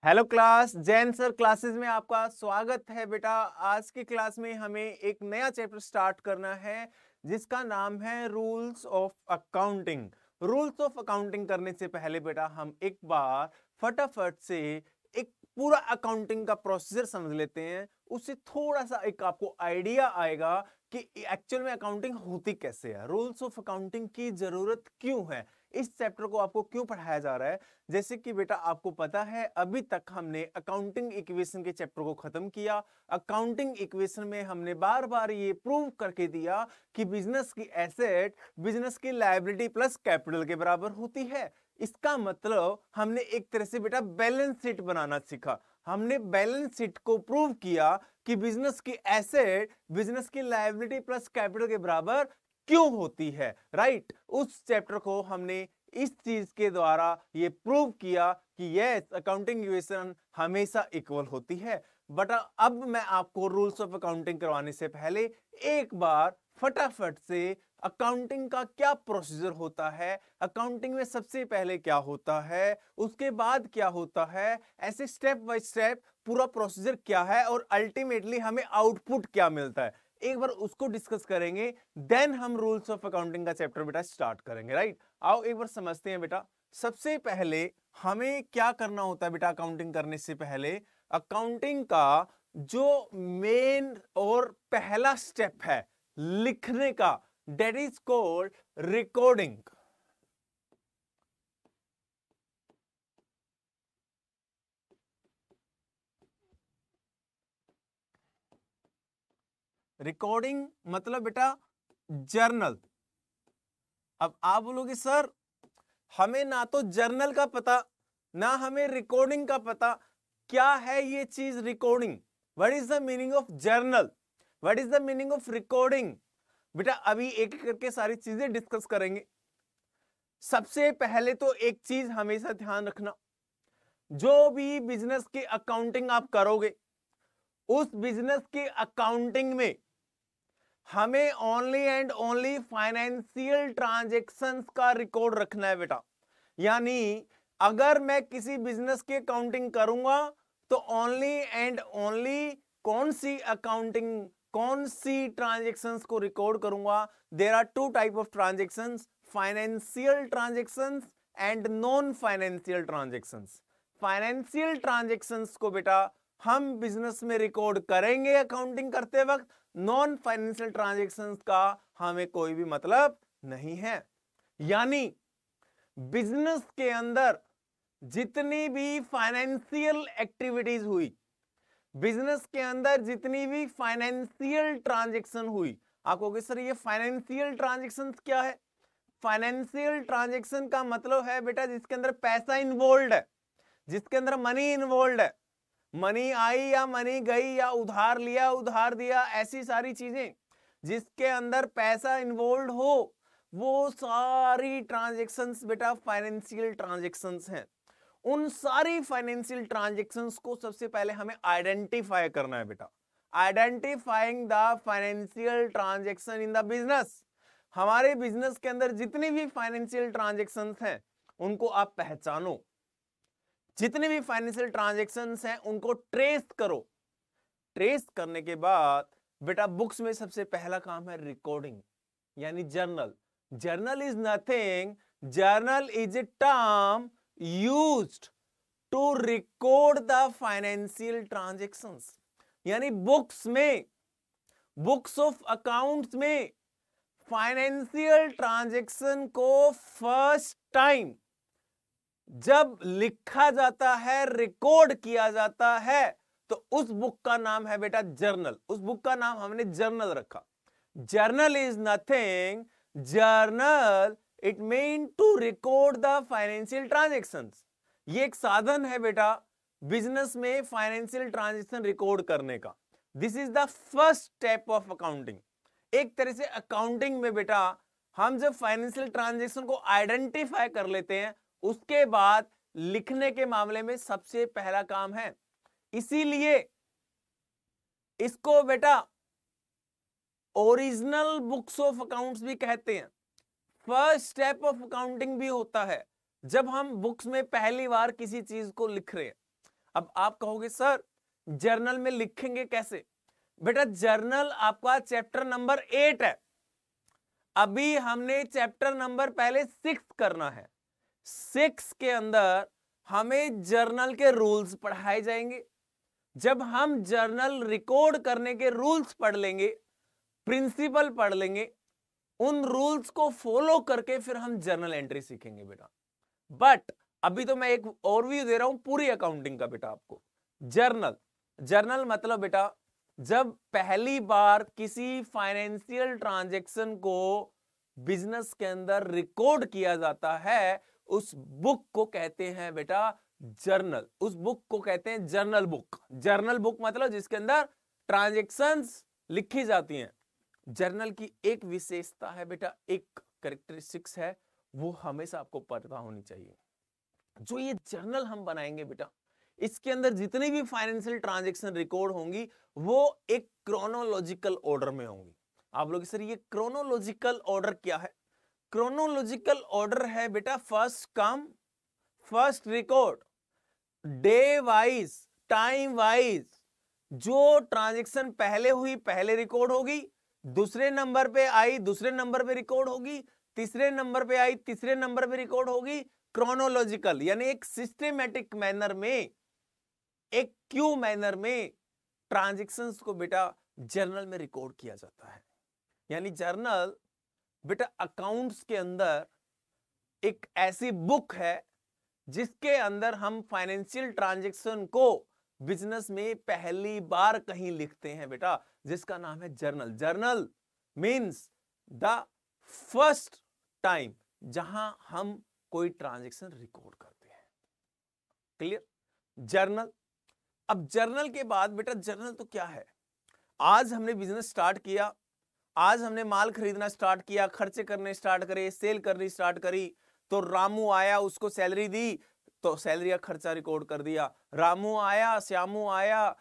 Hello class, Jain sir classes में आपका स्वागत है बेटा। आज की क्लास में हमें एक नया चैप्टर स्टार्ट करना है जिसका नाम है rules of accounting. Rules of accounting करने से पहले बेटा हम एक बार फटाफट से एक पूरा अकाउंटिंग का प्रोसीजर समझ लेते हैं। उससे थोड़ा सा एक आपको आइडिया आएगा कि एक्चुअल में अकाउंटिंग होती कैसे है, रूल्स ऑफ अकाउंटिंग की जरूरत क्यों है, इस चैप्टर को आपको क्यों पढ़ाया जा रहा है। जैसे कि बेटा आपको पता है अभी तक हमने अकाउंटिंग इक्वेशन के चैप्टर को खत्म किया। अकाउंटिंग इक्वेशन में हमने बार बार ये प्रूव करके दिया कि बिजनेस की एसेट बिजनेस की लायबिलिटी प्लस कैपिटल के बराबर होती है। इसका मतलब हमने एक तरह से बेटा बैलेंस शीट बनाना सीखा। हमने बैलेंस शीट को प्रूव किया कि बिजनेस की एसेट बिजनेस की लायबिलिटी प्लस कैपिटल के बराबर क्यों होती है, राइट। उस चैप्टर को हमने इस चीज के द्वारा ये प्रूव किया कि यस अकाउंटिंग इक्वेशन हमेशा इक्वल होती है। बट अब मैं आपको रूल्स ऑफ अकाउंटिंग करवाने से पहले एक बार फटाफट से अकाउंटिंग का क्या प्रोसीजर होता है, अकाउंटिंग में सबसे पहले क्या होता है, उसके बाद क्या होता है, ऐसे स्टेप बाय स्टेप पूरा प्रोसीजर क्या है और अल्टीमेटली हमें आउटपुट क्या मिलता है, एक बार उसको डिस्कस करेंगे। देन हम रूल्स ऑफ अकाउंटिंग का चैप्टर बेटा स्टार्ट करेंगे, राइट। आओ एक बार समझते हैं बेटा। सबसे पहले हमें क्या करना होता है बेटा अकाउंटिंग करने से पहले। अकाउंटिंग का जो मेन और पहला स्टेप है लिखने का, that is called recording. Recording मतलब बेटा जर्नल। अब आप बोलोगे सर हमें ना तो जर्नल का पता ना हमें रिकॉर्डिंग का पता, क्या है ये चीज recording, what is the meaning of journal, what is the meaning of recording. बेटा अभी एक एक करके सारी चीजें डिस्कस करेंगे। सबसे पहले तो एक चीज हमेशा ध्यान रखना, जो भी बिजनेस की अकाउंटिंग आप करोगे उस बिजनेस की अकाउंटिंग में हमें only and only financial transactions का रिकॉर्ड रखना है बेटा। यानी अगर मैं किसी बिजनेस की अकाउंटिंग करूंगा तो ओनली एंड ओनली कौन सी अकाउंटिंग कौन सी ट्रांजैक्शंस को रिकॉर्ड करूंगा। There are two type of transactions, financial transactions and non financial transactions. Financial transactions को बेटा हम बिजनेस में रिकॉर्ड करेंगे अकाउंटिंग करते वक्त, नॉन फाइनेंशियल ट्रांजैक्शंस का हमें कोई भी मतलब नहीं है। यानी बिजनेस के अंदर जितनी भी फाइनेंशियल एक्टिविटीज हुई, बिजनेस के अंदर जितनी भी फाइनेंशियल ट्रांजैक्शन हुई, आप कहोगे सर ये फाइनेंशियल ट्रांजैक्शन क्या है। फाइनेंशियल ट्रांजैक्शन का मतलब है बेटा जिसके अंदर पैसा इन्वॉल्व है, जिसके अंदर मनी इन्वॉल्व है, मनी आई या मनी गई या उधार लिया उधार दिया, ऐसी सारी चीजें जिसके अंदर पैसा इन्वॉल्व हो, वो सारी ट्रांजैक्शंस बेटा फाइनेंशियल ट्रांजैक्शंस हैं। उन सारी फाइनेंशियल ट्रांजैक्शंस को सबसे पहले हमें आइडेंटिफाई करना है बेटा। Identifying the financial transaction in the business. हमारे बिजनेस के अंदर जितनी भी फाइनेंशियल ट्रांजैक्शंस हैं उनको आप पहचानो, जितने भी फाइनेंशियल ट्रांजैक्शंस हैं उनको ट्रेस करो। ट्रेस करने के बाद बेटा बुक्स में सबसे पहला काम है रिकॉर्डिंग, यानी journal. Journal is nothing, journal is a term used to record the financial transactions. यानी बुक्स में, बुक्स ऑफ अकाउंट्स में फाइनेंशियल ट्रांजैक्शन को फर्स्ट टाइम जब लिखा जाता है, रिकॉर्ड किया जाता है, तो उस बुक का नाम है बेटा जर्नल। उस बुक का नाम हमने जर्नल रखा। Journal is nothing, journal it mean to record the financial transactions. ये एक साधन है बेटा बिजनेस में फाइनेंशियल ट्रांजैक्शन रिकॉर्ड करने का। This is the first step of accounting. एक तरह से अकाउंटिंग में बेटा हम जब फाइनेंशियल ट्रांजैक्शन को आइडेंटिफाई कर लेते हैं उसके बाद लिखने के मामले में सबसे पहला काम है। इसीलिए इसको बेटा ओरिजिनल बुक्स ऑफ अकाउंट्स भी कहते हैं। फर्स्ट स्टेप ऑफ अकाउंटिंग भी होता है जब हम बुक्स में पहली बार किसी चीज को लिख रहे हैं। अब आप कहोगे सर जर्नल में लिखेंगे कैसे? बेटा जर्नल आपका चैप्टर नंबर 8 है, अभी हमने चैप्टर नंबर पहले 6 करना है। 6 के अंदर हमें जर्नल के रूल्स पढ़ाए जाएंगे। जब हम जर्नल रिकॉर्ड करने के रूल्स पढ़ लेंगे, प्रिंसिपल पढ़ लेंगे, उन रूल्स को फॉलो करके फिर हम जर्नल एंट्री सीखेंगे बेटा। बट अभी तो मैं एक ओवरव्यू दे रहा हूं पूरी अकाउंटिंग का बेटा आपको। जर्नल मतलब बेटा जब पहली बार किसी फाइनेंशियल ट्रांजैक्शन को बिजनेस के अंदर रिकॉर्ड किया जाता है, उस बुक को कहते हैं बेटा जर्नल। उस बुक को कहते हैं जर्नल बुक। जर्नल बुक मतलब जिसके अंदर ट्रांजैक्शंस लिखी जाती हैं। जर्नल की एक विशेषता है बेटा, एक कैरेक्टरिस्टिक्स है, वो हमेशा आपको पता होनी चाहिए। जो ये जर्नल हम बनाएंगे बेटा, इसके अंदर जितनी भी फाइनेंशियल ट्रांजैक्शन रिकॉर्ड होंगी वो एक क्रोनोलॉजिकल ऑर्डर में होंगी। आप लोग सर ये क्रोनोलॉजिकल ऑर्डर क्या है? क्रोनोलॉजिकल ऑर्डर है बेटा first come first record, day wise time wise. जो ट्रांजैक्शन पहले हुई पहले रिकॉर्ड होगी, दूसरे नंबर पे आई दूसरे नंबर पे रिकॉर्ड होगी, तीसरे नंबर पे आई तीसरे नंबर पे रिकॉर्ड होगी। क्रोनोलॉजिकल यानी एक सिस्टेमेटिक मैनर में, एक क्यू मैनर में ट्रांजैक्शंस को बेटा जर्नल में रिकॉर्ड किया जाता है। यानी जर्नल बेटा अकाउंट्स के अंदर एक ऐसी बुक है जिसके अंदर हम फाइनेंशियल ट्रांजैक्शन को बिजनेस में पहली बार कहीं लिखते हैं बेटा, जिसका नाम है journal. Journal means the first time जहां हम कोई ट्रांजैक्शन रिकॉर्ड करते हैं। क्लियर? जर्नल। अब जर्नल के बाद बेटा जर्नल तो क्या है? आज हमने बिजनेस स्टार्ट किया, आज हमने माल खरीदना स्टार्ट किया, खर्चे करने स्टार्ट करे, सेल करनी स्टार्ट करी, तो रामू आया उसको सैलरी दी तो सैलरी का खर्चा रिकॉर्ड कर दिया। रामू आया, श्यामू आया,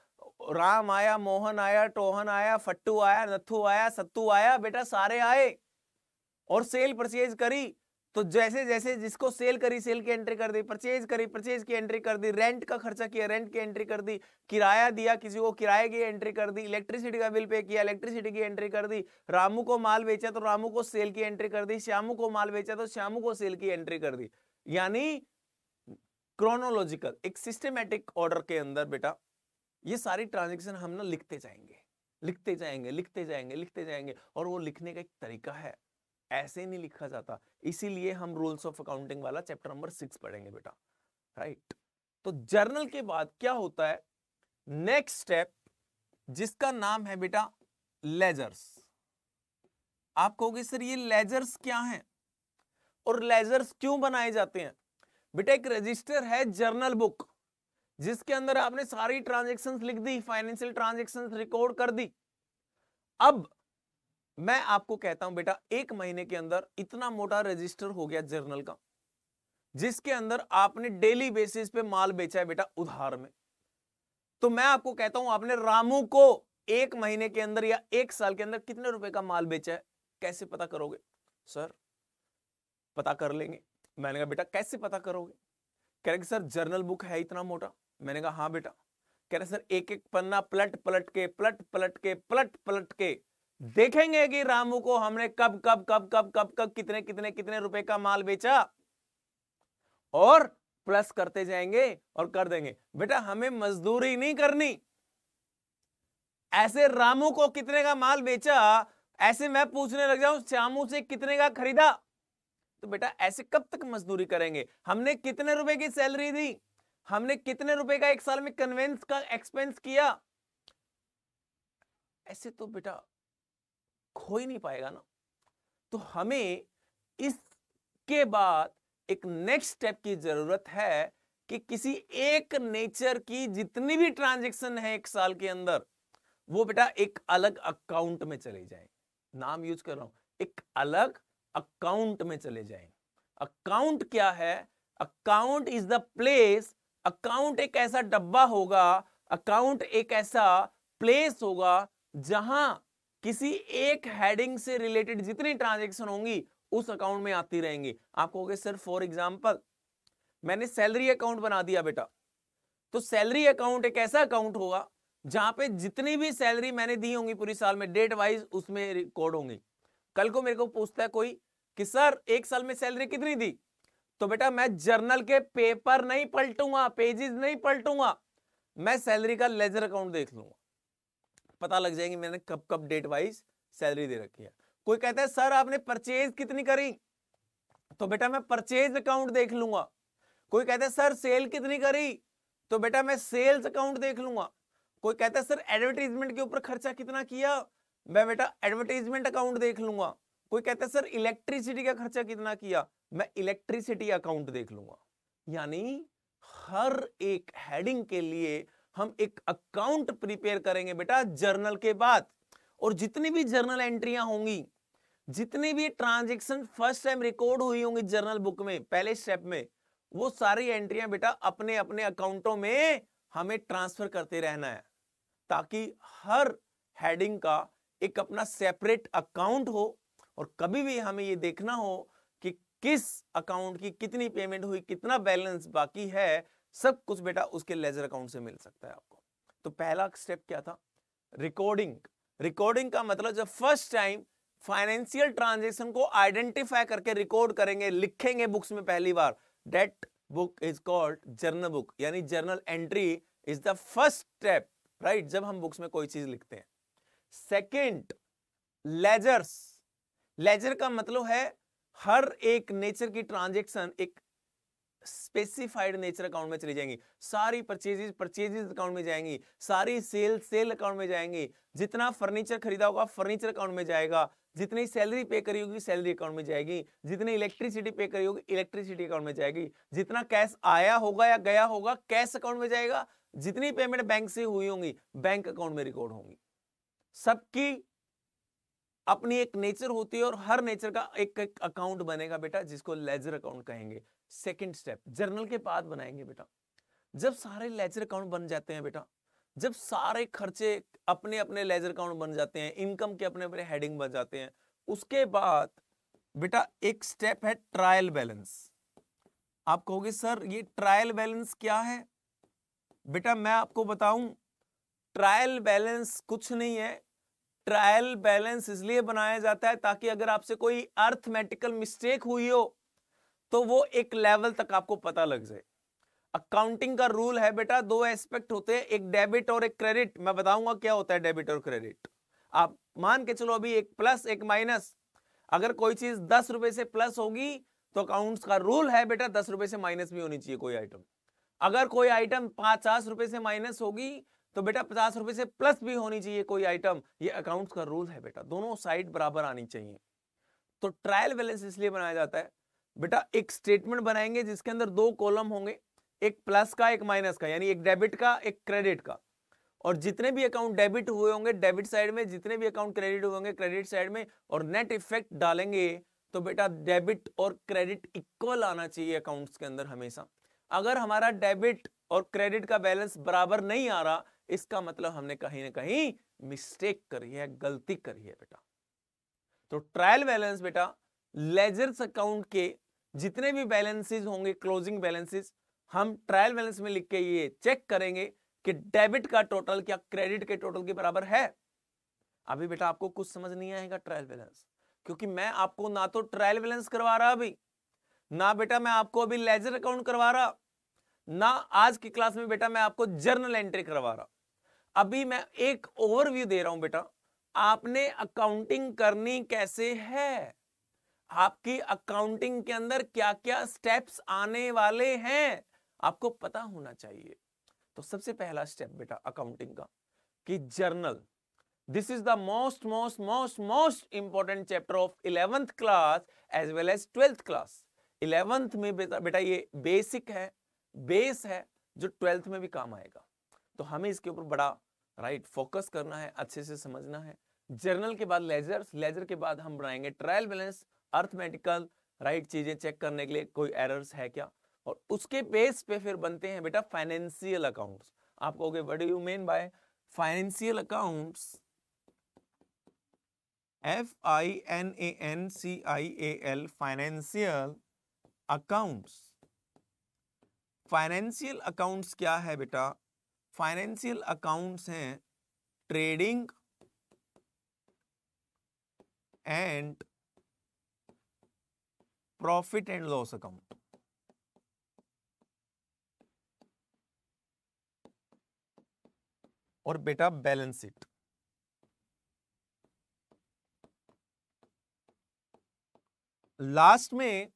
राम आया, मोहन आया, टोहन आया, फट्टू आया, नथु आया, सत्तू आया, बेटा सारे आए और सेल परचेज करी। तो जैसे जैसे जिसको सेल करी सेल की एंट्री कर दी, परचेज करी परचेज की एंट्री कर दी, रेंट का खर्चा किया रेंट की एंट्री कर दी, किराया दिया किसी को किराए की एंट्री कर दी, इलेक्ट्रिसिटी का बिल पे किया इलेक्ट्रिसिटी की एंट्री कर दी, रामू को माल बेचा तो रामू को सेल की एंट्री कर दी, श्यामू को माल बेचा तो श्यामू को सेल की एंट्री कर दी। यानी क्रोनोलॉजिकल एक सिस्टेमेटिक ऑर्डर के अंदर बेटा ये सारी ट्रांजैक्शन हम ना लिखते जाएंगे लिखते जाएंगे लिखते जाएंगे लिखते जाएंगे। और वो लिखने का एक तरीका है, ऐसे नहीं लिखा जाता। इसीलिए हम रूल्स ऑफ अकाउंटिंग वाला चैप्टर नंबर 6 पढ़ेंगे बेटा, राइट। तो जर्नल के बाद क्या होता है? नेक्स्ट स्टेप जिसका नाम है बेटा लेजर्स। आप कहोगे सर ये लेजर्स क्या हैं और लेजर्स क्यों बनाए जाते हैं? बेटा एक रजिस्टर है जर्नल बुक जिसके अंदर आपने सारी ट्रांजैक्शंस लिख दी, फाइनेंशियल ट्रांजैक्शंस रिकॉर्ड कर दी। अब मैं आपको कहता हूं बेटा 1 महीने के अंदर इतना मोटा रजिस्टर हो गया जर्नल का, जिसके अंदर आपने डेली बेसिस पे माल बेचा है बेटा उधार में। तो मैं आपको कहता हूं आपने रामू को 1 महीने के अंदर या 1 साल के अंदर कितने रुपए का माल बेचा है, कैसे पता करोगे? सर पता कर लेंगे। मैंने कहा बेटा कैसे पता करोगे? कह रहे सर जर्नल बुक है इतना मोटा। मैंने कहा हाँ बेटा। कह रहे सर एक एक पन्ना पलट पलट के देखेंगे कि रामू को हमने कब कब कब कब कब कब कितने कितने कितने रुपए का माल बेचा और प्लस करते जाएंगे और कर देंगे। बेटा हमें मजदूरी नहीं करनी। ऐसे रामू को कितने का माल बेचा ऐसे मैं पूछने लग जाऊं श्यामू से कितने का खरीदा, तो बेटा ऐसे कब तक मजदूरी करेंगे? हमने कितने रुपए की सैलरी दी, हमने कितने रुपए का 1 साल में कन्वेंस का एक्सपेंस किया, ऐसे तो बेटा खो ही नहीं पाएगा ना। तो हमें इसके बाद एक नेक्स्ट स्टेप की जरूरत है कि किसी एक नेचर की जितनी भी ट्रांजैक्शन है 1 साल के अंदर वो बेटा एक अलग अकाउंट में चले जाए। नाम यूज कर रहा हूं, एक अलग अकाउंट में चले जाएं। अकाउंट क्या है? Account is the place. Account एक ऐसा डब्बा होगा, अकाउंट एक ऐसा प्लेस होगा जहां किसी एक हेडिंग से रिलेटेड जितनी ट्रांजैक्शन होंगी उस अकाउंट में आती रहेंगी। आप कहोगे सर फॉर एग्जांपल मैंने सैलरी अकाउंट बना दिया बेटा, तो सैलरी अकाउंट एक ऐसा अकाउंट होगा जहां पे जितनी भी सैलरी मैंने दी होंगी पूरी साल में डेट वाइज उसमें रिकॉर्ड होंगी। कल को मेरे को पूछता है कोई कि सर एक साल में सैलरी कितनी दी, तो बेटा मैं जर्नल के पेपर नहीं पलटूंगा, पेजेस नहीं पलटूंगा, मैं सैलरी का लेजर अकाउंट देख लूंगा, पता लग जाएगी मैंने कब कब डेट वाइज सैलरी दे रखी है। कोई कहता है सर आपने परचेज कितनी करी, तो बेटा मैं परचेज अकाउंट देख लूंगा। कोई कहता है सर सेल कितनी करी, तो बेटा मैं सेल्स अकाउंट देख लूंगा। कोई कहता है सर एडवर्टाइजमेंट के ऊपर खर्चा कितना किया, मैं बेटा एडवर्टाइजमेंट अकाउंट देख लूंगा। कोई कहता है सर इलेक्ट्रिसिटी का खर्चा कितना किया, मैं इलेक्ट्रिसिटी अकाउंट देख लूंगा। यानी हर एक हेडिंग के लिए हम एक अकाउंट प्रिपेयर करेंगे बेटा जर्नल के बाद, और जितनी भी जर्नल एंट्रियां होंगी, जितनी भी ट्रांजैक्शन फर्स्ट टाइम रिकॉर्ड हुई होंगी जर्नल बुक में पहले स्टेप में, वो सारी एंट्रियां बेटा अपने अपने अकाउंटों में हमें ट्रांसफर करते रहना है, ताकि हर हेडिंग का एक अपना सेपरेट अकाउंट हो, और कभी भी हमें ये देखना हो कि किस अकाउंट की कितनी पेमेंट हुई, कितना बैलेंस बाकी है, सब कुछ बेटा उसके लेजर अकाउंट से मिल सकता है आपको। तो पहला स्टेप क्या था, रिकॉर्डिंग। रिकॉर्डिंग का मतलब जब फर्स्ट टाइम फाइनेंशियल ट्रांजैक्शन को आइडेंटिफाई करके रिकॉर्ड करेंगे, लिखेंगे बुक्स में पहली बार, that book is called journal book, यानी journal entry is the first step, right, जब हम बुक्स में कोई चीज लिखते हैं। Second, ledgers. लेजर का मतलब है हर एक नेचर की ट्रांजैक्शन एक स्पेसिफाइड नेचर अकाउंट में चली जाएंगी, सारी परचेजेस परचेजेस अकाउंट में जाएंगी, सारी सेल सेल अकाउंट में जाएंगी, जितना फर्नीचर खरीदा होगा फर्नीचर अकाउंट में जाएगा, जितनी सैलरी पे करी होगी सैलरी अकाउंट में जाएगी, जितनी इलेक्ट्रिसिटी पे करी होगी इलेक्ट्रिसिटी अकाउंट में जाएगी, जितना कैश आया होगा या गया होगा कैश अकाउंट में जाएगा, जितनी पेमेंट बैंक से हुई होंगी बैंक अकाउंट में रिकॉर्ड होंगी। सबकी अपनी एक नेचर होती है और हर नेचर का एक एक अकाउंट बनेगा बेटा, जिसको लेजर अकाउंट कहेंगे। सेकंड स्टेप, जर्नल के बाद बनाएंगे बेटा। जब सारे लेजर अकाउंट बन जाते हैं बेटा, जब सारे खर्चे अपने अपने लेजर अकाउंट बन जाते हैं, इनकम के अपने अपने हेडिंग बन जाते हैं, उसके बाद बेटा एक स्टेप है ट्रायल बैलेंस। आप कहोगे सर ये ट्रायल बैलेंस क्या है, बेटा मैं आपको बताऊं, ट्रायल बैलेंस कुछ नहीं है। ट्रायल बैलेंस इसलिए बनाया जाता है ताकि अगर आपसे कोई अर्थमेटिकल मिस्टेक हुई हो तो वो एक लेवल तक आपको पता लग जाए। अकाउंटिंग का रूल है बेटा, दो एस्पेक्ट होते हैं, एक डेबिट और एक क्रेडिट। मैं बताऊंगा क्या होता है डेबिट और क्रेडिट। आप मान के चलो अभी एक प्लस एक माइनस, अगर कोई चीज 10 रुपए से प्लस होगी तो अकाउंट्स का रूल है बेटा 10 रुपए से माइनस भी होनी चाहिए कोई आइटम। अगर कोई आइटम 50 रुपए से माइनस होगी तो बेटा 50 रुपए से प्लस भी होनी चाहिए कोई आइटम। ये अकाउंट्स का रूल है बेटा, दोनों साइड बराबर आनी चाहिए। तो ट्रायल बैलेंस इसलिए बनाया जाता है बेटा, एक स्टेटमेंट बनाएंगे जिसके अंदर दो कॉलम होंगे, एक प्लस का एक माइनस का, यानी एक डेबिट का एक क्रेडिट का, और जितने भी अकाउंट डेबिट हुए होंगे डेबिट साइड में, जितने भी अकाउंट क्रेडिट हुए होंगे क्रेडिट साइड में, और नेट इफेक्ट डालेंगे तो बेटा डेबिट और क्रेडिट इक्वल आना चाहिए अकाउंट्स के अंदर हमेशा। अगर हमारा डेबिट और क्रेडिट का बैलेंस बराबर नहीं आ रहा, इसका मतलब हमने कहीं ना कहीं मिस्टेक करी है, गलती करी है बेटा। तो ट्रायल बैलेंस बेटा लेजर्स अकाउंट के जितने भी बैलेंसेस होंगे, क्लोजिंग बैलेंसेस, हम ट्रायल बैलेंस में लिख के ये चेक करेंगे कि डेबिट का टोटल क्या क्रेडिट के टोटल के बराबर है। अभी बेटा आपको कुछ समझ नहीं आएगा ट्रायल बैलेंस, क्योंकि मैं आपको ना तो ट्रायल बैलेंस करवा रहा अभी, ना बेटा मैं आपको अभी लेजर अकाउंट करवा रहा, ना आज की क्लास में बेटा मैं आपको जर्नल एंट्री करवा रहा। अभी मैं एक ओवरव्यू दे रहा हूं बेटा, आपने अकाउंटिंग करनी कैसे है, आपकी अकाउंटिंग के अंदर क्या क्या स्टेप्स आने वाले हैं, आपको पता होना चाहिए। तो सबसे पहला स्टेप बेटा अकाउंटिंग का कि journal, this is the most most most most important chapter of 11th class as well as 12th class. 11th में बेटा ये बेसिक है, बेस है, जो 12th में भी काम आएगा। तो हमें इसके ऊपर बड़ा राइट फोकस करना है, अच्छे से समझना है। जर्नल के बाद लेजर्स, लेजर के बाद हम बनाएंगे ट्रायल बैलेंस, अर्थमेटिकल राइट चीजें चेक करने के लिए कोई एरर्स है क्या, और उसके बेस पे फिर बनते हैं बेटा फाइनेंशियल अकाउंट्स। आप कहोगे what do you mean by financial accounts, FINANCIAL financial accounts. Financial accounts क्या है बेटा? फाइनेंशियल अकाउंट्स हैं trading and profit and loss account. और बेटा बैलेंस शीट। लास्ट में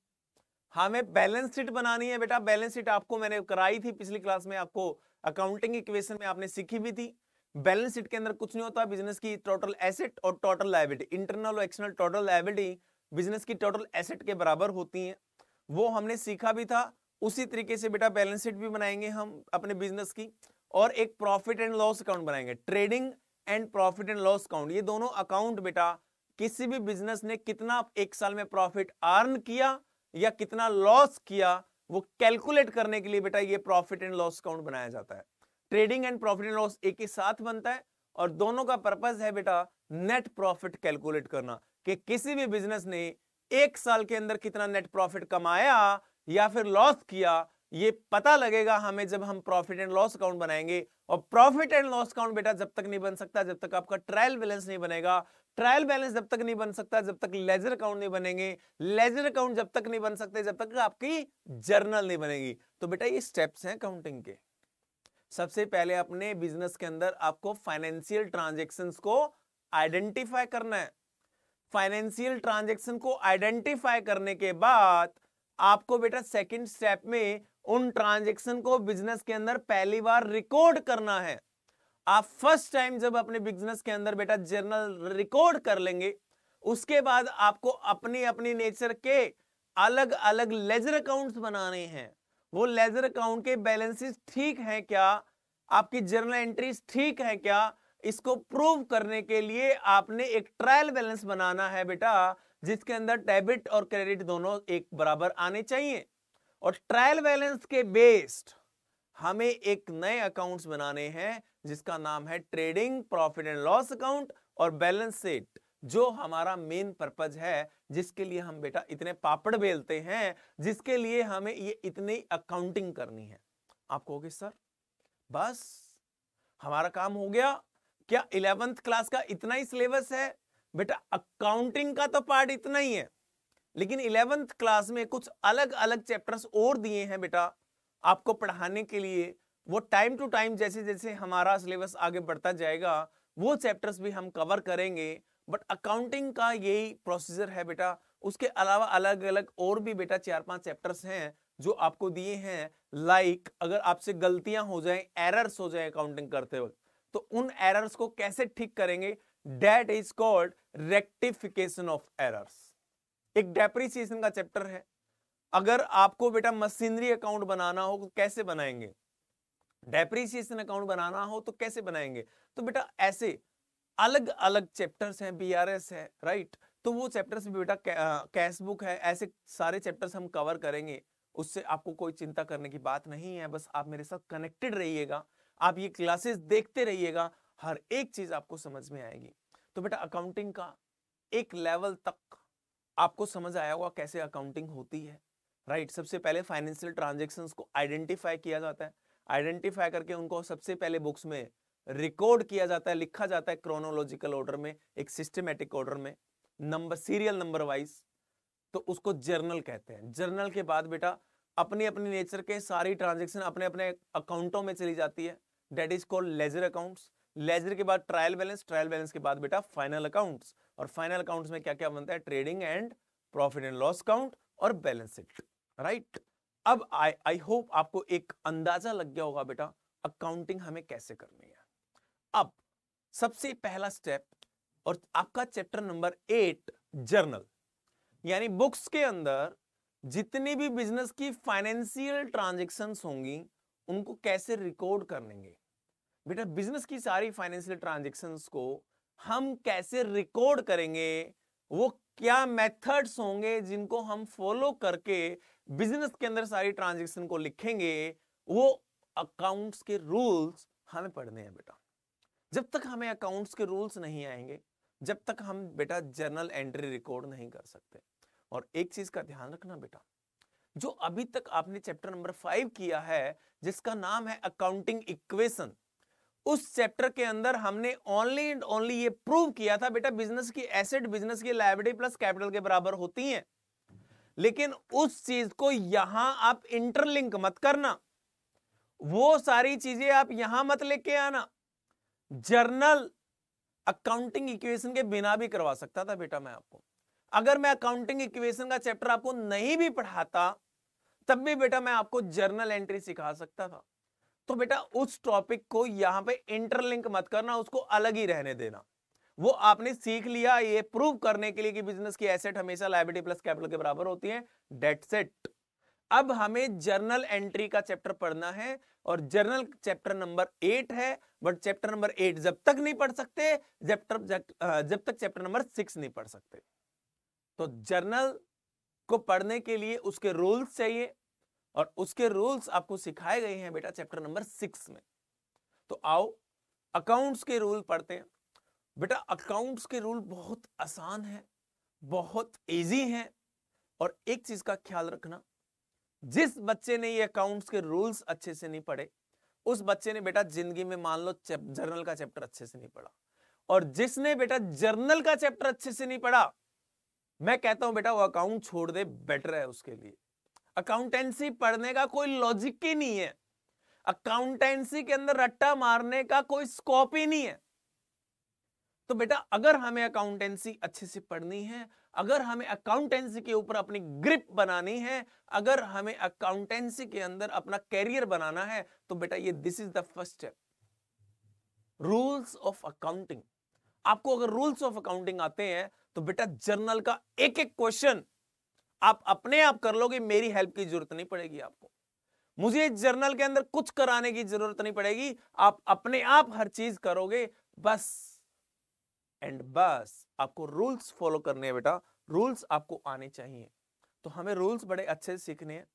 हमें बैलेंस शीट बनानी है बेटा। बैलेंस शीट आपको मैंने कराई थी पिछली क्लास में, आपको अकाउंटिंग इक्वेशन में आपने सीखी भी थी। बैलेंस शीट के अंदर कुछ नहीं होता, बिजनेस की टोटल एसेट और टोटल लायबिलिटी, इंटरनल और एक्सटर्नल टोटल लायबिलिटी बिजनेस की टोटल एसेट के बराबर होती हैं। वो हमने सीखा भी था। उसी तरीके से बेटा बैलेंस शीट भी बनाएंगे हम अपने बिजनेस की, और एक प्रॉफिट एंड लॉस अकाउंट बनाएंगे, trading and profit and loss account. ये दोनों अकाउंट बेटा किसी भी बिजनेस ने कितना एक साल में प्रॉफिट अर्न किया या कितना लॉस किया, वो कैलकुलेट करने के लिए बेटा ये प्रॉफिट एंड लॉस अकाउंट बनाया जाता है। Trading and profit and loss एक ही साथ बनता है, और दोनों का पर्पस है बेटा नेट प्रॉफिट कैलकुलेट करना, कि किसी भी बिजनेस ने एक साल के अंदर कितना नेट प्रॉफिट कमाया या फिर लॉस किया। ये पता लगेगा हमें जब हम प्रॉफिट एंड लॉस अकाउंट बनाएंगे। और प्रॉफिट एंड लॉस अकाउंट बेटा जब तक नहीं बन सकता जब तक आपका ट्रायल बैलेंस नहीं बनेगा। ट्रायल बैलेंस जब तक नहीं बन सकता जब तक लेजर अकाउंट नहीं बनेंगे। लेजर अकाउंट जब तक नहीं बन सकते जब तक आपकी जर्नल नहीं बनेगी। तो बेटा ये स्टेप्स हैं अकाउंटिंग के। सबसे पहले अपने बिजनेस के अंदर आपको फाइनेंशियल ट्रांजैक्शंस को आइडेंटिफाई करना है। फाइनेंशियल ट्रांजैक्शन को आइडेंटिफाई करने के बाद आपको बेटा सेकंड स्टेप में उन ट्रांजैक्शन को बिजनेस के अंदर पहली बार रिकॉर्ड करना है। आप फर्स्ट टाइम जब अपने बिजनेस के अंदर बेटा जर्नल रिकॉर्ड कर लेंगे, उसके बाद आपको अपनी अपनी नेचर के अलग अलग लेजर अकाउंट्स बनाने हैं। वो लेजर अकाउंट के बैलेंसेस ठीक हैं क्या, आपकी जर्नल एंट्रीज ठीक है क्या, इसको प्रूव करने के लिए आपने एक ट्रायल बैलेंस बनाना है बेटा, जिसके अंदर डेबिट और क्रेडिट दोनों एक बराबर आने चाहिए। और ट्रायल बैलेंस के बेस्ड हमें एक नए अकाउंट्स बनाने हैं जिसका नाम है trading profit and loss account और बैलेंस शीट, जो हमारा मेन पर्पज है, जिसके लिए हम बेटा इतने पापड़ बेलते हैं, जिसके लिए हमें ये इतनी अकाउंटिंग करनी है। आप कहोगे सर बस हमारा काम हो गया क्या? 11th क्लास का इतना ही सिलेबस है? बेटा अकाउंटिंग का तो पार्ट इतना ही है, लेकिन 11th क्लास में कुछ अलग अलग चैप्टर्स और दिए हैं बेटा आपको पढ़ाने के लिए। वो टाइम टू टाइम जैसे जैसे हमारा सिलेबस आगे बढ़ता जाएगा वो चैप्टर्स भी हम कवर करेंगे। बट अकाउंटिंग का यही प्रोसीजर है बेटा। उसके अलावा अलग अलग और भी बेटा 4-5 चैप्टर्स हैं जो आपको दिए हैं। लाइक अगर आपसे गलतियां हो जाएं, एरर्स हो जाएं अकाउंटिंग करते वक्त, तो उन एरर्स को कैसे ठीक करेंगे, that is called rectification of errors. एक डेप्रिसिएशन का चैप्टर है। अगर आपको बेटा मशीनरी अकाउंट बनाना हो तो कैसे बनाएंगे, डेप्रिसिएशन अकाउंट बनाना हो तो कैसे बनाएंगे। तो बेटा ऐसे अलग अलग चैप्टर्स हैं, बीआरएस है, राइट। तो वो चैप्टर्स भी बेटा कैश बुक है, ऐसे सारे चैप्टर्स हम कवर करेंगे। उससे आपको कोई चिंता करने की बात नहीं है, बस आप मेरे साथ कनेक्टेड रहिएगा, आप ये क्लासेस देखते रहिएगा, हर एक चीज आपको समझ में आएगी। तो बेटा अकाउंटिंग का एक लेवल तक आपको समझ आया होगा कैसे अकाउंटिंग होती है, राइट। सबसे पहले फाइनेंशियल ट्रांजैक्शंस को आइडेंटिफाई किया जाता है। आइडेंटिफाई करके उनको सबसे पहले बुक्स में रिकॉर्ड किया जाता है, लिखा जाता है क्रोनोलॉजिकल ऑर्डर में, एक सिस्टमेटिक ऑर्डर में, नंबर सीरियल नंबर वाइज। तो उसको जर्नल कहते हैं। जर्नल के बाद बेटा अपनी अपनी नेचर के सारी ट्रांजैक्शन अपने अपने अकाउंटों में चली जाती है, that is called ledger accounts. Ledger के बाद ट्रायल बैलेंस, ट्रायल बैलेंस के बाद बेटा फाइनल अकाउंट्स। और फाइनल अकाउंट्स में क्या क्या बनता है, trading and profit and loss account और बैलेंस शीट, राइट। अब आई होप आपको एक अंदाजा लग गया होगा बेटा अकाउंटिंग हमें कैसे करनी है। अब सबसे पहला स्टेप, और आपका चैप्टर नंबर 8 जर्नल, यानी बुक्स के अंदर जितनी भी बिजनेस की फाइनेंशियल ट्रांजैक्शंस होंगी उनको कैसे रिकॉर्ड करेंगे। बेटा बिजनेस की सारी फाइनेंशियल ट्रांजैक्शंस को हम कैसे रिकॉर्ड करेंगे, वो क्या मेथड्स होंगे जिनको हम फॉलो करके बिजनेस के अंदर सारी ट्रांजैक्शन को लिखेंगे, वो अकाउंट्स के रूल्स हमें पढ़ने हैं बेटा। जब तक हमें अकाउंट्स के रूल्स नहीं आएंगे, जब तक हम बेटा जर्नल एंट्री रिकॉर्ड नहीं कर सकते। और एक चीज का ध्यान रखना बेटा, जो अभी तक आपने चैप्टर नंबर 5 किया है, जिसका नाम है अकाउंटिंग इक्वेशन, उस चैप्टर के अंदर हमने ओनली एंड ओनली ये प्रूव किया था बेटा बिजनेस की एसेट बिजनेस की लायबिलिटी प्लस कैपिटल के बराबर होती हैं। लेकिन उस चीज को यहां आप इंटरलिंक मत करना, वो सारी चीजें आप यहां मत लेके आना। जर्नल अकाउंटिंग इक्वेशन के बिना भी करवा सकता था बेटा मैं आपको। अगर मैं अकाउंटिंग इक्वेशन का चैप्टर आपको नहीं भी पढ़ाता तब भी बेटा मैं आपको जर्नल एंट्री सिखा सकता था। तो बेटा उस टॉपिक को यहां पे इंटरलिंक मत करना, उसको अलग ही रहने देना। वो आपने सीख लिया ये प्रूव करने के लिए कि बिजनेस की एसेट हमेशा लायबिलिटी प्लस कैपिटल के बराबर होती है, डेट्स इट। अब हमें जर्नल एंट्री का चैप्टर पढ़ना है और जर्नल चैप्टर नंबर 8 है, बट चैप्टर नंबर 8 जब तक नहीं पढ़ सकते जब तक चैप्टर नंबर 6 नहीं पढ़ सकते। तो जर्नल को पढ़ने के लिए उसके रूल्स चाहिए और उसके रूल्स आपको सिखाए गए हैं बेटा चैप्टर नंबर 6 में। तो आओ अकाउंट्स के रूल पढ़ते हैं। बेटा अकाउंट्स के रूल बहुत आसान है, बहुत इजी है। और एक चीज का ख्याल रखना, जिस बच्चे ने ये अकाउंट्स के रूल्स अच्छे से नहीं पढ़े उस बच्चे ने बेटा जिंदगी में मान लो जर्नल का चैप्टर अच्छे से नहीं पढ़ा। और जिसने बेटा जर्नल का चैप्टर अच्छे से नहीं पढ़ा, मैं कहता हूं बेटा वो अकाउंट छोड़ दे, बेटर है उसके लिए। अकाउंटेंसी पढ़ने का कोई लॉजिक ही नहीं है, अकाउंटेंसी के अंदर रट्टा मारने का कोई स्कोप ही नहीं है। तो बेटा अगर हमें अकाउंटेंसी अच्छे से पढ़नी है, अगर हमें अकाउंटेंसी के ऊपर अपनी ग्रिप बनानी है, अगर हमें अकाउंटेंसी के अंदर अपना कैरियर बनाना है, तो बेटा ये this is the first step, rules of accounting. आपको अगर रूल्स ऑफ अकाउंटिंग आते हैं तो बेटा जर्नल का एक एक क्वेश्चन आप अपने आप कर लोगे, मेरी हेल्प की जरूरत नहीं पड़ेगी आपको, मुझे जर्नल के अंदर कुछ कराने की जरूरत नहीं पड़ेगी, आप अपने आप हर चीज करोगे। बस एंड बस आपको रूल्स फॉलो करने हैं बेटा, रूल्स आपको आने चाहिए। तो हमें रूल्स बड़े अच्छे से सीखने हैं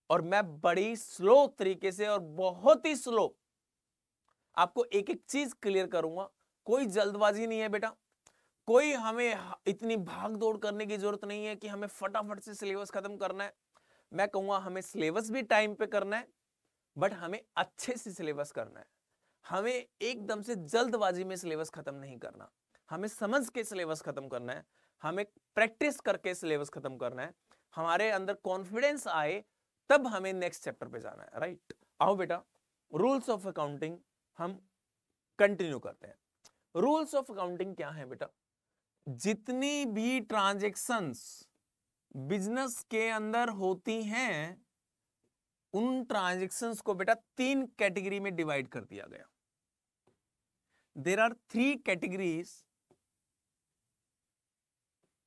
और मैं बड़ी स्लो तरीके से और बहुत ही स्लो आपको एक एक चीज क्लियर करूंगा। कोई जल्दबाजी नहीं है बेटा, कोई हमें इतनी भाग दौड़ करने की जरूरत नहीं है कि हमें फटाफट से सिलेबस खत्म करना है। मैं कहूंगा हमें सिलेबस भी टाइम पे करना है, बट हमें अच्छे से सिलेबस करना है। हमें एकदम से जल्दबाजी में सिलेबस खत्म नहीं करना, हमें समझ के सिलेबस खत्म करना है, हमें प्रैक्टिस करके सिलेबस खत्म करना है। हमारे अंदर कॉन्फिडेंस आए तब हमें नेक्स्ट चैप्टर पे जाना है, राइट। आओ बेटा रूल्स ऑफ अकाउंटिंग हम कंटिन्यू करते हैं। रूल्स ऑफ अकाउंटिंग क्या है बेटा, जितनी भी ट्रांजैक्शंस बिजनेस के अंदर होती हैं उन ट्रांजैक्शंस को बेटा 3 कैटेगरी में डिवाइड कर दिया गया। There are 3 categories.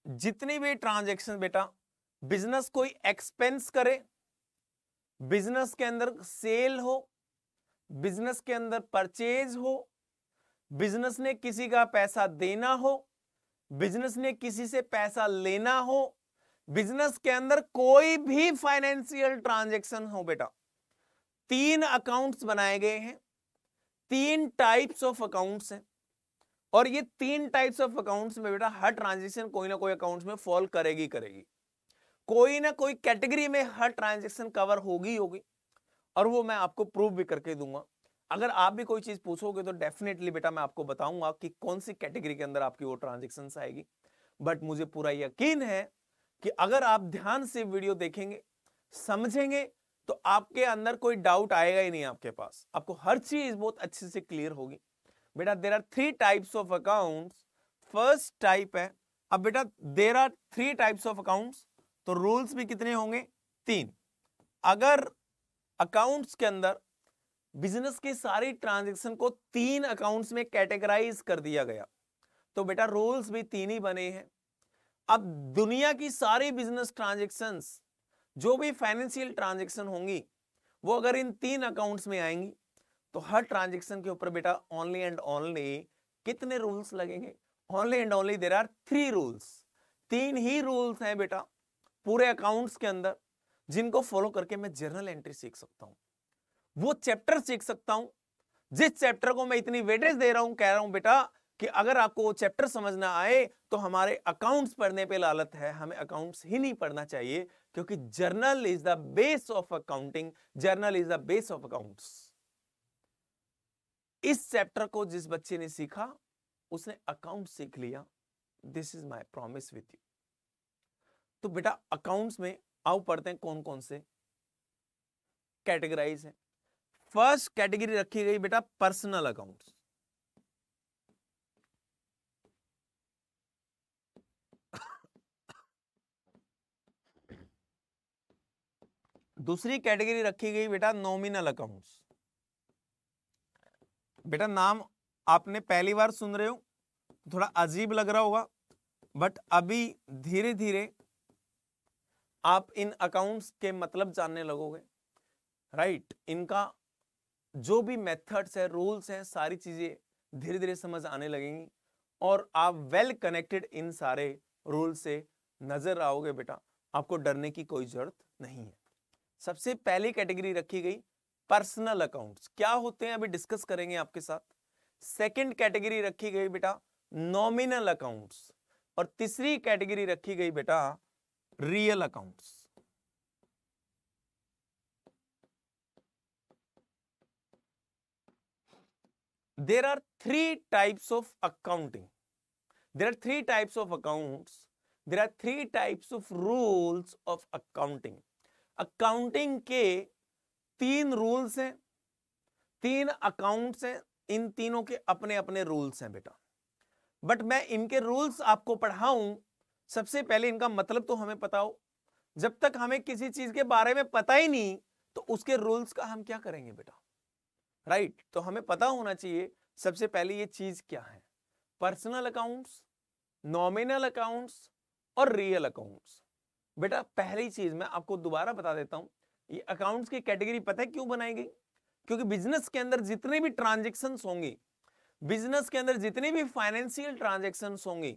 जितनी भी ट्रांजैक्शन बेटा बिजनेस कोई एक्सपेंस करे, बिजनेस के अंदर सेल हो, बिजनेस के अंदर परचेज हो, बिजनेस ने किसी का पैसा देना हो, बिजनेस ने किसी से पैसा लेना हो, बिजनेस के अंदर कोई भी फाइनेंशियल ट्रांजैक्शन हो बेटा, 3 अकाउंट्स बनाए गए हैं, 3 टाइप्स ऑफ अकाउंट्स हैं। और ये 3 टाइप्स ऑफ अकाउंट्स में बेटा हर ट्रांजैक्शन कोई ना कोई अकाउंट्स में फॉल करेगी करेगी, कोई ना कोई कैटेगरी में हर ट्रांजैक्शन कवर होगी होगी। और वो मैं आपको प्रूव भी करके दूंगा। अगर आप भी कोई चीज पूछोगे तो डेफिनेटली बेटा मैं आपको बताऊंगा कि कौन सी कैटेगरी के अंदर आपकी वो ट्रांजैक्शंस आएगी। बट मुझे पूरा यकीन है कि अगर आप ध्यान से वीडियो देखेंगे, समझेंगे, तो आपके अंदर कोई डाउट आएगा ही नहीं आपके पास, आपको हर चीज बहुत अच्छे से क्लियर होगी। बेटा there are 3 types of accounts. First type है, अब बेटा there are 3 types of accounts, तो रूल्स भी कितने होंगे, 3। अगर अकाउंट्स के अंदर बिजनेस के सारी ट्रांजैक्शन को 3 अकाउंट्स में कैटेगराइज कर दिया गया तो बेटा रूल्स भी 3 ही बने हैं। अब दुनिया की सारी बिजनेस ट्रांजैक्शंस जो भी फाइनेंशियल ट्रांजैक्शन होंगी वो अगर इन 3 अकाउंट्स में आएंगी तो हर ट्रांजैक्शन के ऊपर बेटा ओनली एंड ओनली कितने रूल्स लगेंगे, only and only there are 3 rules. 3 ही रूल्स हैं बेटा पूरे अकाउंट्स के अंदर, जिनको फॉलो करके मैं जर्नल एंट्री सीख सकता हूं, वो चैप्टर सीख सकता हूं जिस चैप्टर को मैं इतनी वेटेज दे रहा हूं, कह रहा हूं बेटा कि अगर आपको वो चैप्टर समझना आए तो हमारे अकाउंट्स पढ़ने पे लालत है, हमें अकाउंट्स ही नहीं पढ़ना चाहिए, क्योंकि journal is the base of accounting, journal is the base of accounts. इस चैप्टर को जिस बच्चे ने सीखा उसने अकाउंट सीख लिया। This is my promise with you. तो बेटा अकाउंट्स में आओ पढ़ते हैं कौन कौन से कैटेगराइज है। फर्स्ट कैटेगरी रखी गई बेटा पर्सनल अकाउंट्स। दूसरी कैटेगरी रखी गई बेटा नॉमिनल अकाउंट्स। बेटा नाम आपने पहली बार सुन रहे हो, थोड़ा अजीब लग रहा होगा, बट अभी धीरे धीरे आप इन अकाउंट्स के मतलब जानने लगोगे, राइट। इनका जो भी मेथड्स है, रूल्स हैं, सारी चीजें धीरे धीरे समझ आने लगेंगी और आप वेल कनेक्टेड इन सारे रूल से नजर आओगे। बेटा आपको डरने की कोई जरूरत नहीं है। सबसे पहली कैटेगरी रखी गई पर्सनल अकाउंट्स। क्या होते हैं अभी डिस्कस करेंगे आपके साथ। सेकंड कैटेगरी रखी गई बेटा नॉमिनल अकाउंट्स और तीसरी कैटेगरी रखी गई बेटा real accounts. There are three types of accounting. There are three types of accounts. There are three types of rules of accounting. Accounting के तीन रूल्स हैं, तीन अकाउंट्स हैं, इन तीनों के अपने अपने रूल्स हैं बेटा। बट मैं इनके रूल्स आपको पढ़ाऊं, सबसे पहले इनका मतलब तो हमें पता हो। जब तक हमें किसी चीज के बारे में पता ही नहीं तो उसके रूल्स का हम क्या करेंगे बेटा, राइट। तो हमें पता होना चाहिए सबसे पहले ये चीज क्या है। पर्सनल अकाउंट्स, नॉमिनल अकाउंट्स और रियल अकाउंट्स। बेटा पहली चीज मैं आपको दोबारा बता देता हूं, ये अकाउंट्स की कैटेगरी पता है क्यों बनाई गई? क्योंकि बिजनेस के अंदर जितने भी ट्रांजैक्शंस होंगे, बिजनेस के अंदर जितने भी फाइनेंशियल ट्रांजैक्शंस होंगे,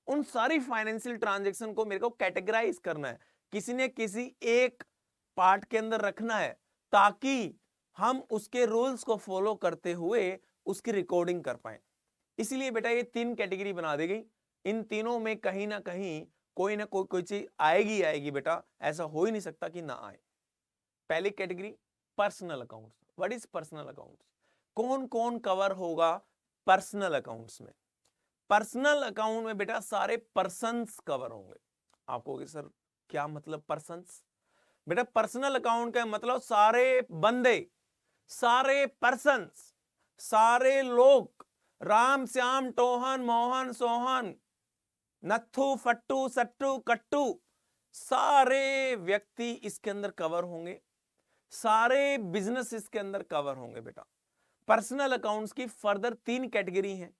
उन सारी फाइनेंशियल ट्रांजैक्शन को मेरे को कैटेगराइज करना है, किसी ने किसी एक पार्ट के अंदर रखना है, ताकि हम उसके रूल्स को फॉलो करते हुए उसकी रिकॉर्डिंग कर पाए। इसलिए बेटा ये तीन कैटेगरी बना दी गई। इन तीनों में कहीं ना कहीं कोई ना कोई चीज आएगी आएगी बेटा, ऐसा हो ही नहीं सकता कि ना आए। पहली category personal accounts. What is personal accounts? कौन कौन कवर होगा पर्सनल अकाउंट्स में? पर्सनल अकाउंट में बेटा सारे पर्सन्स कवर होंगे। आपको सर क्या मतलब पर्सन्स? बेटा पर्सनल अकाउंट का मतलब सारे बंदे, सारे पर्सन्स, सारे लोग, राम श्याम टोहन मोहन सोहन नथु फट्टू सट्टू कट्टू, सारे व्यक्ति इसके अंदर कवर होंगे, सारे बिजनेस इसके अंदर कवर होंगे बेटा। पर्सनल अकाउंट्स की फर्दर तीन कैटेगरी हैं,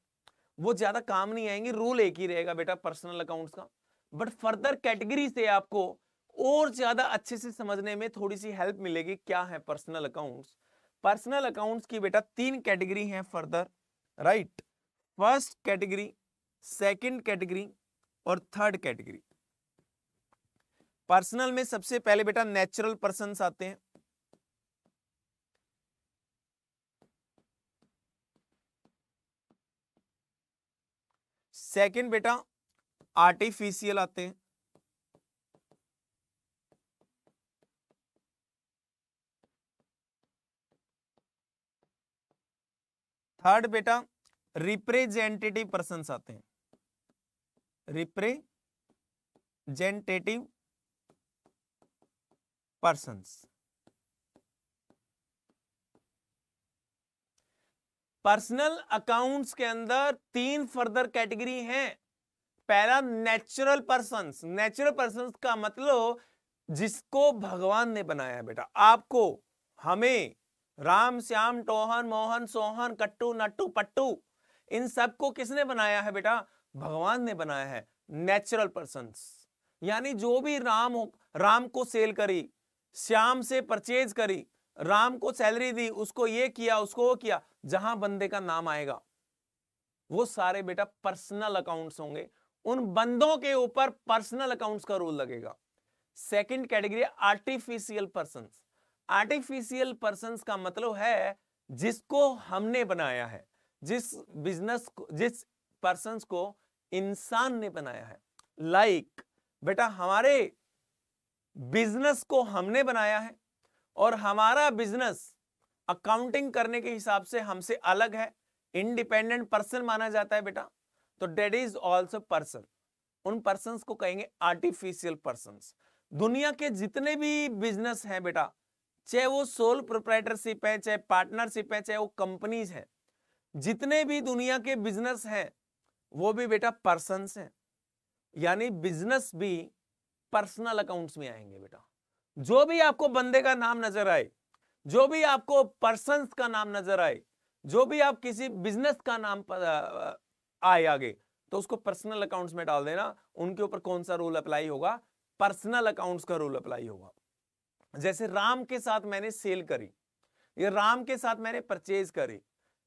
वो ज्यादा काम नहीं आएंगी, रूल एक ही रहेगा बेटा पर्सनल अकाउंट्स का। बट फर्दर कैटेगरी से आपको और ज्यादा अच्छे से समझने में थोड़ी सी हेल्प मिलेगी। क्या है पर्सनल अकाउंट्स? पर्सनल अकाउंट्स की बेटा तीन कैटेगरी हैं further, right. First category, second category और थर्ड कैटेगरी। पर्सनल में सबसे पहले बेटा नेचुरल पर्सन्स आते हैं, सेकंड बेटा आर्टिफिशियल आते हैं, थर्ड बेटा रिप्रेजेंटेटिव पर्सन्स आते हैं, रिप्रेजेंटेटिव पर्सन्स। पर्सनल अकाउंट्स के अंदर तीन फर्दर कैटेगरी हैं। पहला नेचुरल पर्सन्स। नेचुरल पर्सन्स का मतलब जिसको भगवान ने बनाया बेटा, आपको, हमें, राम श्याम टोहन मोहन सोहन कट्टू नट्टू पट्टू, इन सबको किसने बनाया है बेटा? भगवान ने बनाया है। नेचुरल पर्सन्स यानी जो भी राम को सेल करी, श्याम से परचेज करी, राम को सैलरी दी, उसको ये किया उसको वो किया, जहां बंदे का नाम आएगा वो सारे बेटा पर्सनल अकाउंट्स होंगे। उन बंदों के ऊपर पर्सनल अकाउंट्स का रूल लगेगा। Second category artificial persons. Artificial persons का मतलब है जिसको हमने बनाया है, जिस बिजनेस को, जिस पर्सन्स को इंसान ने बनाया है। लाइक बेटा हमारे बिजनेस को हमने बनाया है और हमारा बिजनेस अकाउंटिंग करने के हिसाब से हमसे अलग है, इंडिपेंडेंट पर्सन माना जाता है बेटा। तो डेट इज ऑल्सो पर्सन। उन पर्सन्स को कहेंगे आर्टिफिशियल पर्सन्स। दुनिया के जितने भी बिजनेस हैं बेटा, चाहे वो सोल प्रोप्राइटरशिप है, चाहे पार्टनरशिप है, चाहे वो कंपनीज है, जितने भी दुनिया के बिजनेस हैं वो भी बेटा पर्सन्स हैं। यानी बिजनेस भी पर्सनल अकाउंट्स में आएंगे बेटा। जो भी आपको बंदे का नाम नजर आए, जो भी आपको पर्सन्स का नाम नजर आए, जो भी आप किसी बिजनेस का नाम आए आगे, तो उसको पर्सनल अकाउंट्स में डाल देना। उनके ऊपर कौन सा रूल अप्लाई होगा? पर्सनल अकाउंट्स का रूल अप्लाई होगा। जैसे राम के साथ मैंने सेल करी, या राम के साथ मैंने परचेज करी,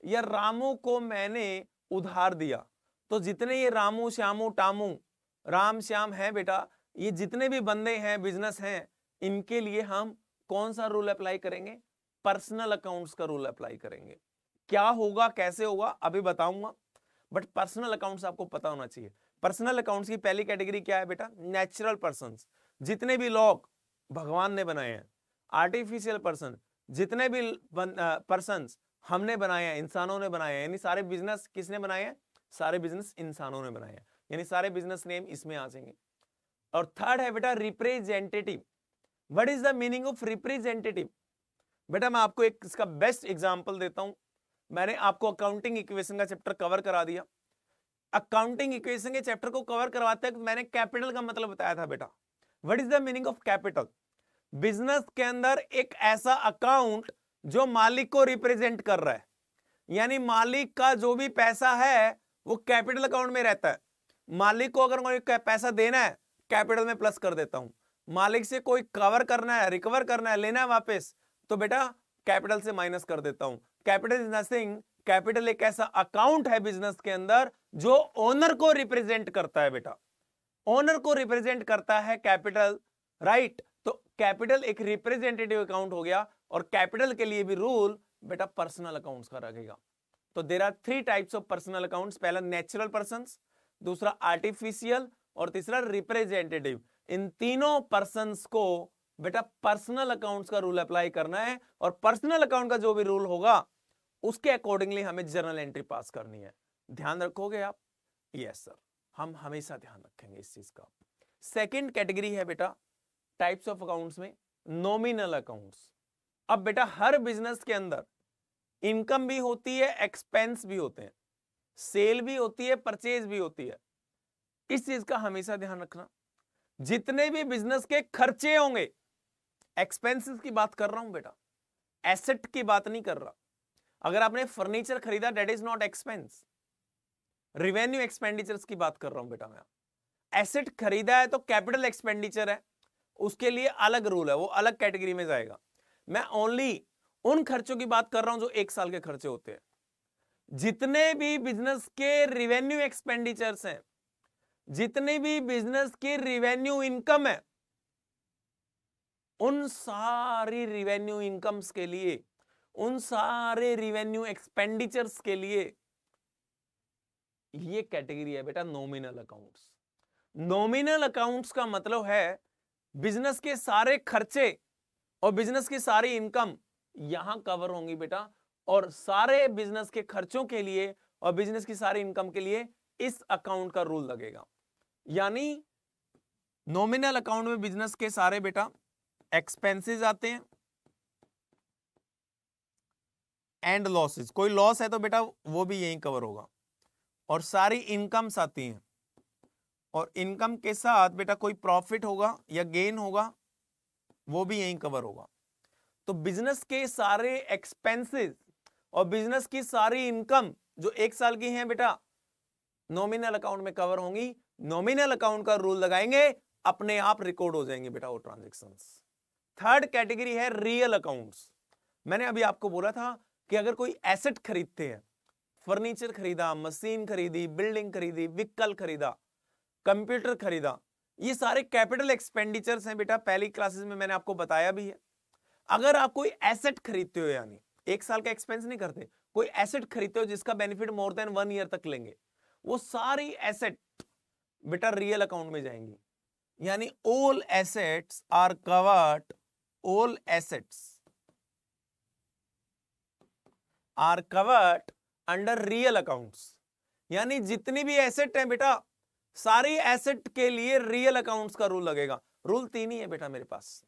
या रामू को मैंने उधार दिया, तो जितने ये रामू श्यामू टामू राम श्याम है बेटा, ये जितने भी बंदे हैं, बिजनेस हैं, इनके लिए हम कौन सा रूल अप्लाई करेंगे? पर्सनल अकाउंट्स का रूल अप्लाई करेंगे। क्या होगा, कैसे होगा, अभी बताऊंगा, बट पर्सनल अकाउंट्स आपको पता होना चाहिए। पर्सनल अकाउंट्स की पहली कैटेगरी क्या है बेटा? नेचुरल पर्सन्स, जितने भी लोग भगवान ने बनाए हैं। आर्टिफिशियल पर्सन, जितने भी पर्सन्स हमने बनाए हैं, इंसानों ने बनाए हैं। यानी सारे बिजनेस किसने बनाए हैं? सारे बिजनेस इंसानों ने बनाए हैं, यानी सारे बिजनेस नेम इसमें आ जाएंगे। और थर्ड है बेटा representative. What is the meaning of representative? बेटा मैं आपको एक इसका बेस्ट एग्जांपल देता हूं। मैंने आपको अकाउंटिंग इक्वेशन का चैप्टर कवर करा दिया। अकाउंटिंग इक्वेशन के चैप्टर को कवर करवाते वक्त मैंने कैपिटल का मतलब बताया था बेटा। What is the meaning of capital? Business के अंदर एक ऐसा अकाउंट जो मालिक को रिप्रेजेंट कर रहा है, यानी मालिक का जो भी पैसा है वो कैपिटल अकाउंट में रहता है। मालिक को अगर कोई पैसा देना है, कैपिटल में प्लस कर देता हूं। मालिक से कोई कवर करना है, रिकवर करना है, लेना है वापस, तो बेटा कैपिटल से माइनस कर देता हूं। Capital is nothing. कैपिटल एक ऐसा अकाउंट है बिजनेस के अंदर जो ओनर को रिप्रेजेंट करता है बेटा। ओनर को रिप्रेजेंट करता है कैपिटल, राइट? तो कैपिटल एक रिप्रेजेंटेटिव अकाउंट हो गया। और कैपिटल के लिए भी रूल बेटा पर्सनल अकाउंट्स का रखेगा। तो there are 3 types of personal accounts. पहला नेचुरल पर्सन्स, दूसरा आर्टिफिशियल, और तीसरा रिप्रेजेंटेटिव। इन तीनों पर्सन्स को बेटा पर्सनल अकाउंट्स का रूल अप्लाई करना है। और पर्सनल अकाउंट का जो भी रूल होगा उसके अकॉर्डिंगली हमें जर्नल एंट्री पास करनी है। ध्यान रखोगे आप? यस सर, हम हमेशा ध्यान रखेंगे इस चीज का। सेकंड कैटेगरी है बेटा टाइप्स ऑफ अकाउंट्स में नॉमिनल अकाउंट्स। अब बेटा हर बिजनेस के अंदर इनकम भी होती है, एक्सपेंस भी होते हैं, सेल भी होती है, परचेज भी होती है। इस चीज का हमेशा ध्यान रखना। जितने भी बिजनेस के खर्चे होंगे, एक्सपेंसेस की बात कर रहा हूं बेटा, एसेट की बात नहीं कर रहा। अगर आपने फर्नीचर खरीदा, that is not expense. Revenue expenditures की बात कर रहा हूं बेटा मैं। एसेट खरीदा है तो कैपिटल एक्सपेंडिचर है, उसके लिए अलग रूल है, वो अलग कैटेगरी में जाएगा। मैं ओनली उन खर्चों की बात कर रहा हूं जो 1 साल के खर्चे होते हैं। जितने भी बिजनेस के रिवेन्यू एक्सपेंडिचर्स हैं, जितने भी बिजनेस की रिवेन्यू इनकम है, उन सारी रिवेन्यू इनकम्स के लिए, उन सारे रिवेन्यू एक्सपेंडिचर्स के लिए ये कैटेगरी है बेटा नॉमिनल अकाउंट्स। नॉमिनल अकाउंट्स का मतलब है बिजनेस के सारे खर्चे और बिजनेस की सारी इनकम यहां कवर होंगी बेटा। और सारे बिजनेस के खर्चों के लिए और बिजनेस की सारी इनकम के लिए इस अकाउंट का रूल लगेगा। यानी नॉमिनल अकाउंट में बिजनेस के सारे बेटा एक्सपेंसेस आते हैं एंड लॉसेस। कोई लॉस है तो बेटा वो भी यहीं कवर होगा। और सारी इनकम्स आती हैं, और इनकम के साथ बेटा कोई प्रॉफिट होगा या गेन होगा, वो भी यहीं कवर होगा। तो बिजनेस के सारे एक्सपेंसेस और बिजनेस की सारी इनकम जो 1 साल की हैं बेटा नॉमिनल अकाउंट में कवर होंगी। नॉमिनल अकाउंट का रूल लगाएंगे, अपने आप रिकॉर्ड हो जाएंगे बेटा वो ट्रांजैक्शंस। थर्ड कैटेगरी है रियल अकाउंट्स। मैंने अभी आपको बोला था कि अगर कोई एसेट खरीदते हैं, फर्नीचर खरीदा, मशीन खरीदी, बिल्डिंग खरीदी, व्हीकल खरीदा, कंप्यूटर खरीदा, ये सारे कैपिटल एक्सपेंडिचर्स हैं बेटा। पहली क्लासेस में मैंने आपको बताया भी है। अगर आप कोई एसेट खरीदते हो, यानी 1 साल का एक्सपेंस नहीं करते, कोई एसेट खरीदते हो जिसका बेनिफिट मोर देन 1 ईयर तक लेंगे, वो सारी एसेट बेटा रियल अकाउंट में जाएंगी। यानी all assets are covered, all assets are covered under real accounts. यानी जितनी भी एसेट है बेटा, सारी एसेट के लिए रियल अकाउंट्स का रूल लगेगा। रूल 3 ही है बेटा मेरे पास,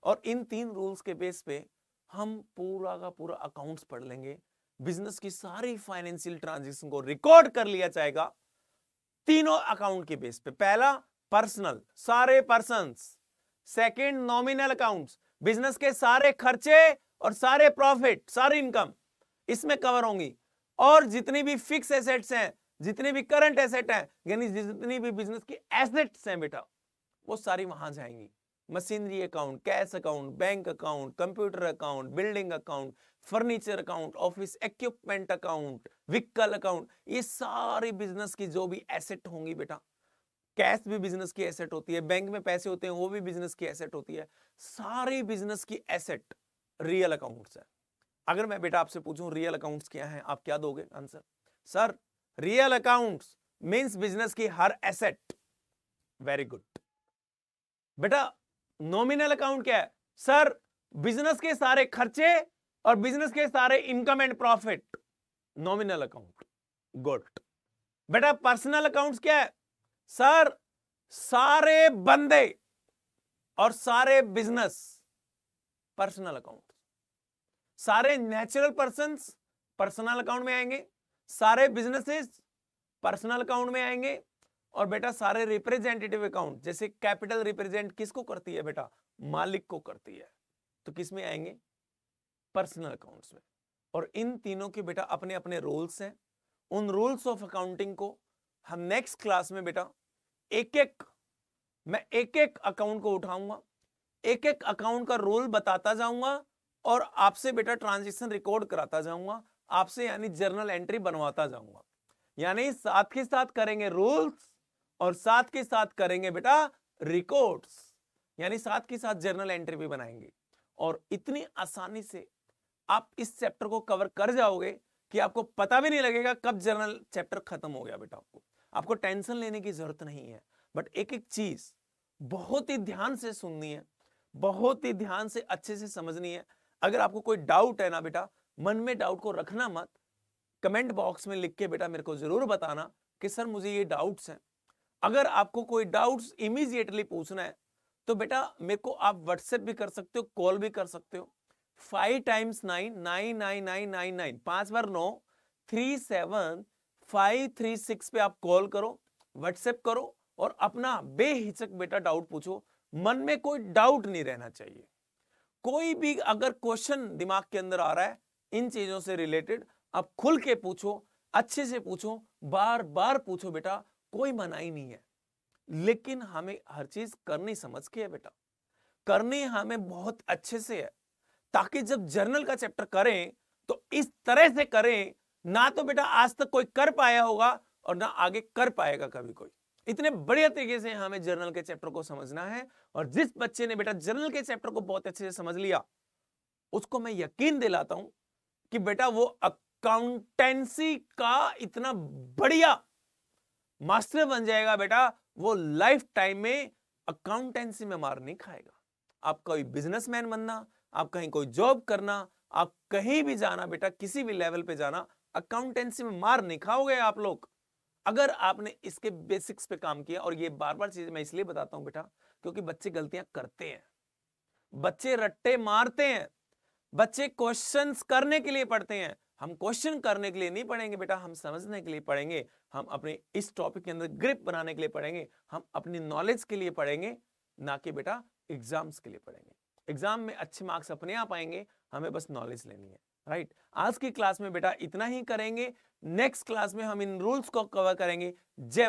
और इन 3 रूल्स के बेस पे हम पूरा का पूरा अकाउंट्स पढ़ लेंगे। बिजनेस की सारी फाइनेंशियल ट्रांजैक्शन को रिकॉर्ड कर लिया जाएगा तीनों अकाउंट के बेस पे। पहला पर्सनल, सारे persons. Second nominal accounts, business के सारे खर्चे और सारे प्रॉफिट, सारी इनकम इसमें कवर होंगी। और जितनी भी फिक्स एसेट्स हैं, जितनी भी करंट एसेट हैं, यानी जितनी भी बिजनेस की एसेट्स हैं बेटा, वो सारी वहां जाएंगी। Machinery account, cash account, bank account, computer account, building account, furniture account, office equipment account, vehicle account, ये सारी बिजनेस की जो भी एसेट होंगी बेटा, कैश भी बिजनेस की एसेट होती है, बैंक में पैसे होते हैं वो भी बिजनेस की एसेट होती है, सारी बिजनेस की एसेट रियल अकाउंट्स है। अगर मैं बेटा आपसे पूछूं रियल अकाउंट्स क्या है, आप क्या दोगे answer? Sir real accounts means business की हर एसेट। वेरी गुड बेटा। नॉमिनल अकाउंट क्या है? सर बिजनेस के सारे खर्चे और बिजनेस के सारे income and profit, nominal account. Good बेटा। पर्सनल अकाउंट्स क्या है? सर सारे बंदे और सारे बिजनेस, पर्सनल अकाउंट। सारे नेचुरल पर्सन्स पर्सनल अकाउंट में आएंगे, सारे बिजनेसेस पर्सनल अकाउंट में आएंगे, और बेटा सारे रिप्रेजेंटेटिव अकाउंट, जैसे कैपिटल रिप्रेजेंट किसको करती है बेटा? मालिक को करती है, तो किस में आएंगे? पर्सनल अकाउंट्स में। और इन तीनों के बेटा अपने अपने रूल्स हैं। उन रूल्स ऑफ अकाउंटिंग को हम नेक्स्ट क्लास में बेटा मैं एक एक अकाउंट को उठाऊंगा, एक एक अकाउंट का रूल बताता जाऊंगा, और आपसे बेटा ट्रांजैक्शन रिकॉर्ड कराता जाऊंगा, आपसे यानी जर्नल एंट्री बनवाता जाऊंगा। यानी साथ के साथ करेंगे रूल्स और साथ के साथ करेंगे बेटा रिकॉर्ड्स, यानी साथ के साथ जर्नल एंट्री भी बनाएंगे। और इतनी आसानी से आप इस चैप्टर को कवर कर जाओगे कि आपको पता भी नहीं लगेगा कब जर्नल चैप्टर खत्म हो गया बेटा। आपको टेंशन लेने की जरूरत नहीं है, बट एक एक चीज बहुत ही ध्यान से सुननी है, बहुत ही ध्यान से अच्छे से समझनी है। अगर आपको कोई डाउट है ना बेटा, मन में डाउट को रखना मत, कमेंट बॉक्स में लिख के बेटा मेरे को जरूर बताना कि सर मुझे ये डाउट्स हैं। अगर आपको कोई डाउट्स इमीडिएटली पूछना है तो बेटा मेरे को आप व्हाट्सएप भी कर सकते हो, कॉल भी कर सकते हो। 5 × 9 99999, 5 बार 9 37536 पे आप कॉल करो, व्हाट्सएप करो, और अपना बेहिचक बेटा डाउट पूछो। मन में कोई डाउट नहीं रहना चाहिए। कोई भी अगर क्वेश्चन दिमाग के अंदर आ रहा है इन चीजों से रिलेटेड, आप खुल के पूछो, अच्छे से पूछो, बार बार पूछो बेटा, कोई मनाही नहीं है। लेकिन हमें हर चीज करनी समझ के है बेटा, करनी हमें बहुत अच्छे से है, ताकि जब जर्नल का चैप्टर करें तो इस तरह से करें, ना तो बेटा आज तक कोई कर पाया होगा और ना आगे कर पाएगा कभी कोई। इतने बढ़िया तरीके से हमें जर्नल के चैप्टर को समझना है। और जिस बच्चे ने बेटा जर्नल के चैप्टर को बहुत अच्छे से समझ लिया, उसको मैं यकीन दिलाता हूं कि बेटा वो अकाउंटेंसी का इतना बढ़िया मास्टर बन जाएगा बेटा, वो लाइफ टाइम में अकाउंटेंसी में मार नहीं खाएगा। आप कोई बिजनेसमैन बनना, आप कहीं कोई जॉब करना, आप कहीं भी जाना बेटा, किसी भी लेवल पे जाना, अकाउंटेंसी में मार नहीं खाओगे आप लोग, अगर आपने इसके बेसिक्स पे काम किया। और ये बार बार चीज मैं इसलिए बताता हूं बेटा, क्योंकि बच्चे गलतियां करते हैं, बच्चे रट्टे मारते हैं, बच्चे क्वेश्चंस करने के लिए पढ़ते हैं। हम क्वेश्चन करने के लिए नहीं पढ़ेंगे बेटा, हम समझने के लिए पढ़ेंगे, हम अपने इस टॉपिक के अंदर ग्रिप बनाने के लिए पढ़ेंगे, हम अपनी नॉलेज के लिए पढ़ेंगे, ना कि बेटा एग्जाम्स के लिए पढ़ेंगे। एग्जाम में अच्छे मार्क्स अपने आप आएंगे, हमें बस नॉलेज लेनी है। राइट, आज की क्लास में बेटा इतना ही करेंगे। नेक्स्ट क्लास में हम इन रूल्स को कवर करेंगे। जय